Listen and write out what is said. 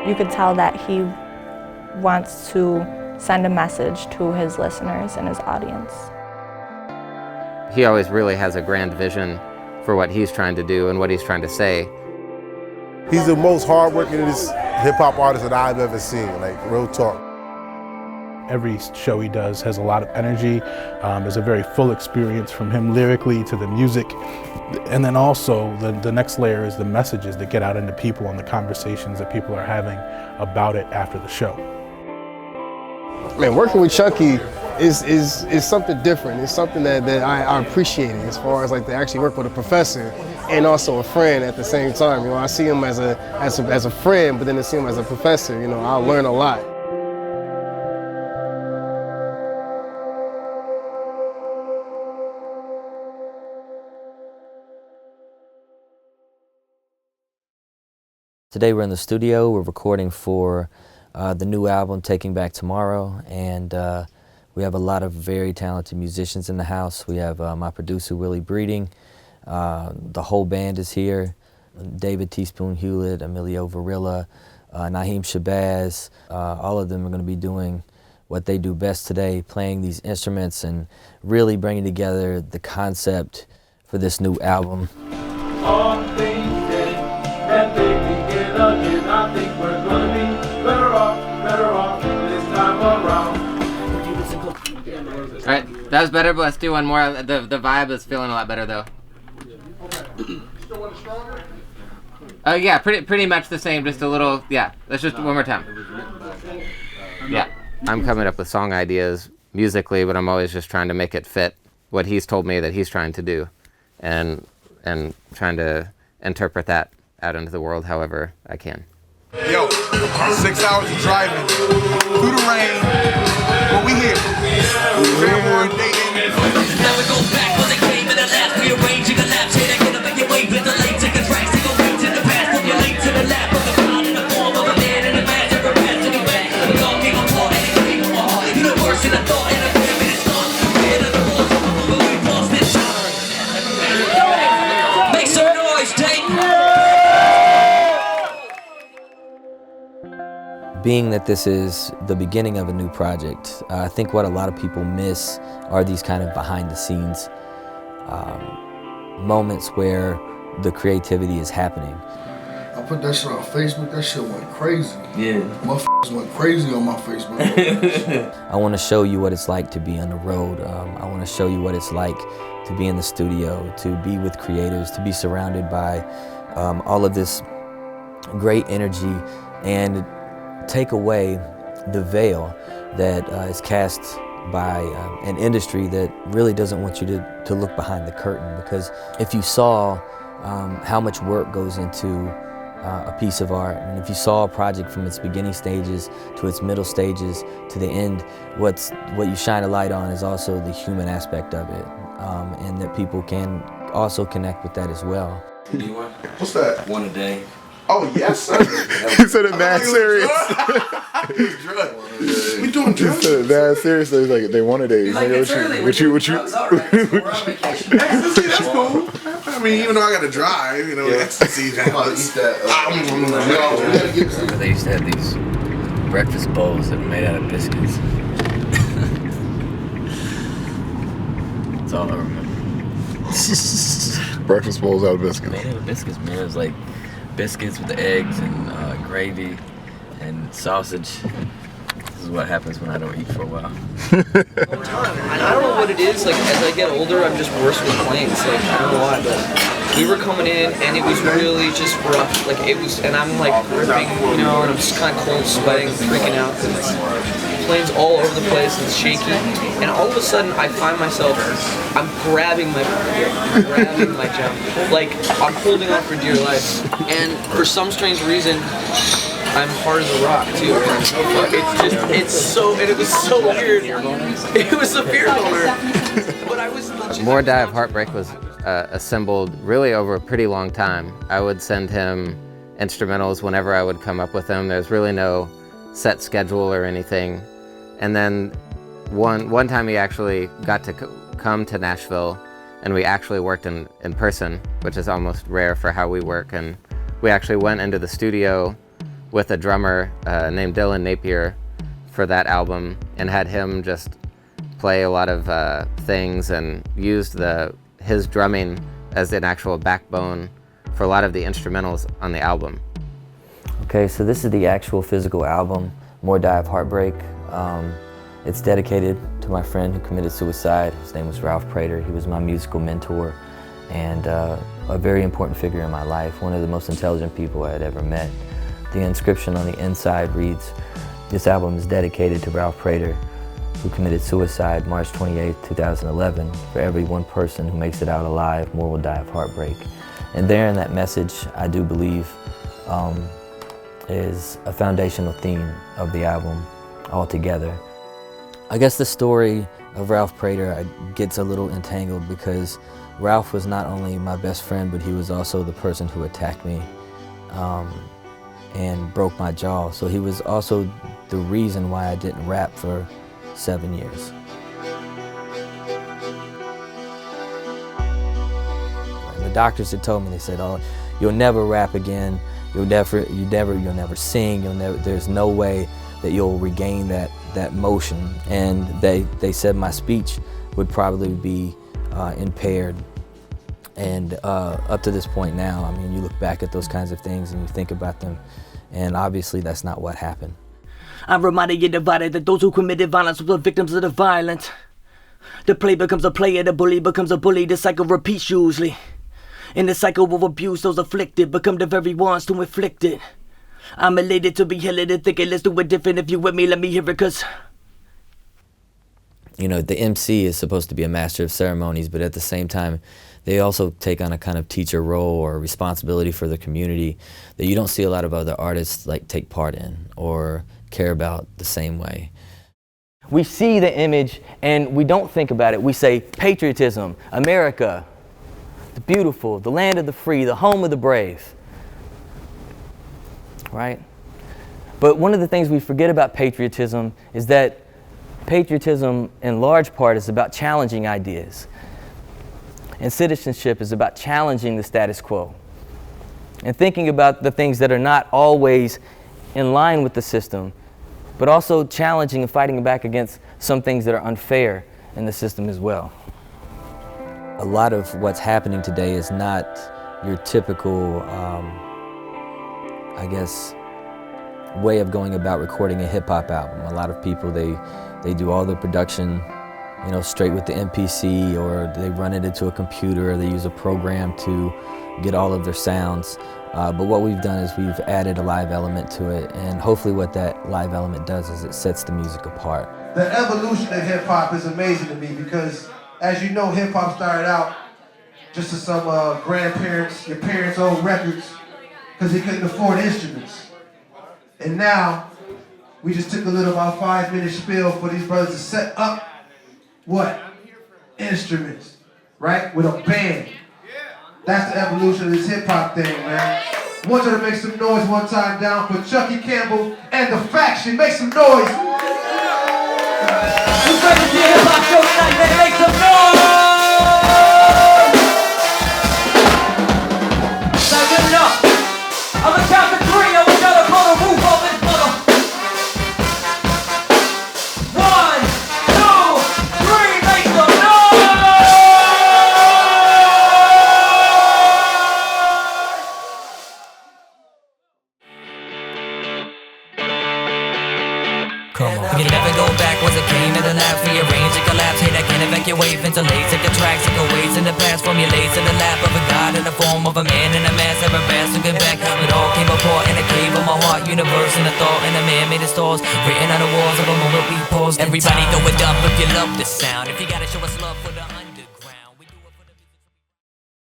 You could tell that he wants to send a message to his listeners and his audience. He always really has a grand vision for what he's trying to do and what he's trying to say. He's the most hardworkingest hip-hop artist that I've ever seen, like real talk. Every show he does has a lot of energy. There's a very full experience from him lyrically to the music. And then also the next layer is the messages that get out into people and the conversations that people are having about it after the show. Man, working with Chuckie is something different. It's something that I appreciate as far as like to actually work with a professor and also a friend at the same time. You know, I see him as a friend, but then to see him as a professor, you know, I learn a lot. Today we're in the studio, we're recording for the new album, Taking Back Tomorrow, and we have a lot of very talented musicians in the house. We have my producer, Willie Breeding. The whole band is here. David Teaspoon Hewlett, Emilio Varilla, Naheem Shabazz. All of them are going to be doing what they do best today, playing these instruments and really bringing together the concept for this new album. All things dead, and they begin again. I think we're gonna be better off this time around. All right, that was better, but let's do one more. The vibe is feeling a lot better though. Still want it stronger? Yeah, pretty much the same, just a little, yeah. Let's just one more time. Yeah, I'm coming up with song ideas musically, but I'm always just trying to make it fit what he's told me that he's trying to do, and trying to interpret that out into the world however I can. Yo, 6 hours of driving through the rain, but we here. Fairborn dating. Now it goes back when they came in the last, rearranging a lap, say they're gonna make it wave with the late to contracts, they go back to the past, from your late to the lap, of the cloud in the form of a man in a mask, of capacity back, of a dog king on floor, and it came from my heart, universe in a thought, and a pyramid is gone, we're the rules, but we've lost this time. Make some noise, Tate! Being that this is the beginning of a new project, I think what a lot of people miss are these kind of behind the scenes moments where the creativity is happening. I put that shit on Facebook, that shit went crazy. Yeah. Motherfuckers went crazy on my Facebook. I want to show you what it's like to be on the road. I want to show you what it's like to be in the studio, to be with creators, to be surrounded by all of this great energy, and take away the veil that is cast by an industry that really doesn't want you to look behind the curtain. Because if you saw how much work goes into a piece of art, and if you saw a project from its beginning stages to its middle stages to the end, what you shine a light on is also the human aspect of it, and that people can also connect with that as well. You want? What's that? One a day. Oh, yes, sir. He said it mad serious. We doing He drugs? said it mad serious. He's like, they want a day. Like, it's early. What you? Drugs, all right. We're on vacation. Ecstasy, that's cool. I mean, even though I gotta drive, you know, ecstasy. I'm about to eat that. They used to have these breakfast bowls that were made out of biscuits. That's all I remember. Breakfast bowls out of biscuits. Made out of biscuits, man. It was like biscuits with eggs and gravy and sausage. This is what happens when I don't eat for a while. Over time, and I don't know what it is. Like as I get older, I'm just worse with planes. Like I don't know why, but we were coming in and it was really just rough. Like it was, and I'm like ripping, you know, and I'm just kind of cold, sweating, freaking out because it's planes all over the place and it's shaky. And all of a sudden, I find myself, I'm grabbing my jump, like I'm holding on for dear life. And for some strange reason, I'm hard as a rock too. And it was so weird. It was a fear boner. But I was legit. More Die of Heartbreak was assembled really over a pretty long time. I would send him instrumentals whenever I would come up with them. There's really no set schedule or anything. And then one time he actually got to come to Nashville, and we actually worked in person, which is almost rare for how we work. And we actually went into the studio with a drummer named Dylan Napier for that album, and had him just play a lot of things and used his drumming as an actual backbone for a lot of the instrumentals on the album. Okay, so this is the actual physical album, More Die of Heartbreak. It's dedicated to my friend who committed suicide. His name was Ralph Prater. He was my musical mentor and a very important figure in my life, one of the most intelligent people I had ever met. The inscription on the inside reads, "This album is dedicated to Ralph Prater, who committed suicide March 28, 2011. For every one person who makes it out alive, more will die of heartbreak." And there in that message, I do believe, is a foundational theme of the album altogether. I guess the story of Ralph Prater gets a little entangled because Ralph was not only my best friend, but he was also the person who attacked me and broke my jaw. So he was also the reason why I didn't rap for 7 years. And the doctors had told me, they said, "Oh, you'll never rap again. You'll never sing. There's no way that you'll regain that motion." And they said my speech would probably be impaired. And up to this point now, I mean, you look back at those kinds of things and you think about them, and obviously that's not what happened. I'm reminded you're divided, that those who committed violence were the victims of the violent. The play becomes a player, the bully becomes a bully, the cycle repeats usually. In the cycle of abuse, those afflicted become the very ones to inflict it. I'm elated to be held and thinking, let's do it different. If you with me, let me hear it, cause... You know, the MC is supposed to be a master of ceremonies, but at the same time, they also take on a kind of teacher role or responsibility for the community that you don't see a lot of other artists like take part in or care about the same way. We see the image and we don't think about it. We say patriotism, America, the beautiful, the land of the free, the home of the brave, right? But one of the things we forget about patriotism is that patriotism in large part is about challenging ideas. And citizenship is about challenging the status quo and thinking about the things that are not always in line with the system, but also challenging and fighting back against some things that are unfair in the system as well. A lot of what's happening today is not your typical, I guess, way of going about recording a hip-hop album. A lot of people, they do all the production, you know, straight with the MPC, or they run it into a computer, or they use a program to get all of their sounds. But what we've done is we've added a live element to it, and hopefully what that live element does is it sets the music apart. The evolution of hip-hop is amazing to me because, as you know, hip-hop started out just as some grandparents, your parents' old records, because they couldn't afford instruments. And now, we just took a little about 5-minute spiel for these brothers to set up what? Instruments, right? With a band. That's the evolution of this hip-hop thing, man. I want you to make some noise one time down for Chuckie Campbell and the Faction. Make some noise. Who's ready to see a hip-hop show tonight, man? Make some noise! Not good enough. I'm gonna count to 3. I want y'all to blow the roof off this mother. 1, 2, 3, make some noise! Come on. You never go back once it came to the lab. Rearrange and collapse, hey, that can evacuate, ventilate, take a track, take a ways in the past, formulate in the lap of a god in the form of a man in a mass, ever fast to get back. It all came apart in a cave of my heart, universe in a thought, and a man made the stars, written on the walls of a moment we paused. Everybody throw it up if you love the sound, if you gotta show us love for the